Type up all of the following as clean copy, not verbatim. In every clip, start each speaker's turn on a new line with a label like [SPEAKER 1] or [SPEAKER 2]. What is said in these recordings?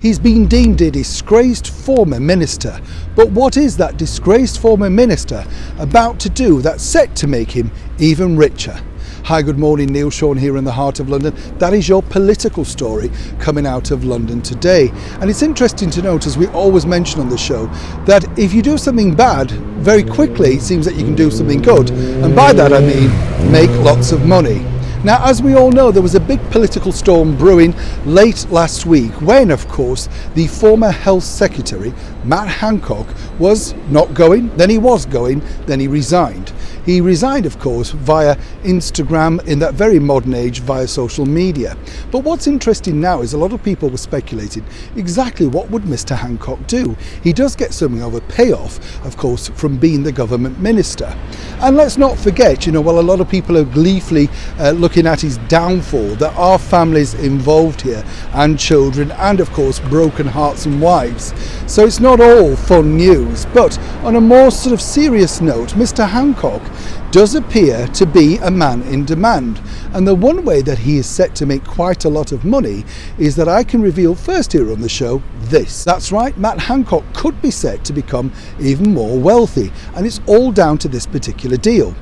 [SPEAKER 1] He's been deemed a disgraced former minister, but what is that disgraced former minister about to do that's set to make him even richer? Hi, good morning, Neil Sean here in the heart of London. That is your political story coming out of London today. And it's interesting to note, as we always mention on the show, that if you do something bad, very quickly it seems that you can do something good. And by that I mean make lots of money. Now, as we all know, there was a big political storm brewing late last week when, of course, the former Health Secretary, Matt Hancock, was not going, then he was going, then he resigned. He resigned, of course, via Instagram, in that very modern age, via social media. But what's interesting now is a lot of people were speculating exactly what would Mr. Hancock do. He does get something of a payoff, of course, from being the government minister. And let's not forget, while a lot of people are gleefully looking at his downfall, there are families involved here and children and, of course, broken hearts and wives. So it's not all fun news. But on a more sort of serious note, Mr. Hancock does appear to be a man in demand, and the one way that he is set to make quite a lot of money is that I can reveal first here on the show this. That's right, Matt Hancock could be set to become even more wealthy, and it's all down to this particular deal.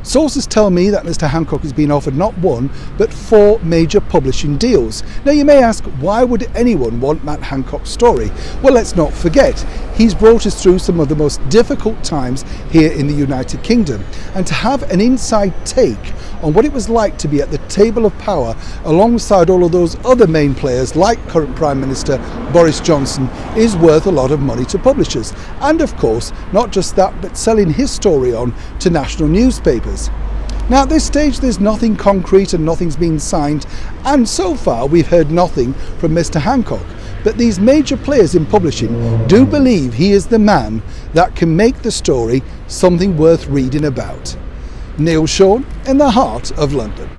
[SPEAKER 1] Sources tell me that Mr. Hancock has been offered not one, but 4 major publishing deals. Now you may ask, why would anyone want Matt Hancock's story? Well, let's not forget, he's brought us through some of the most difficult times here in the United Kingdom. And to have an inside take on what it was like to be at the table of power alongside all of those other main players like current Prime Minister Boris Johnson is worth a lot of money to publishers. And of course, not just that, but selling his story on to national newspapers. Now at this stage there's nothing concrete and nothing's been signed, and so far we've heard nothing from Mr. Hancock. But these major players in publishing do believe he is the man that can make the story something worth reading about. Neil Sean in the heart of London.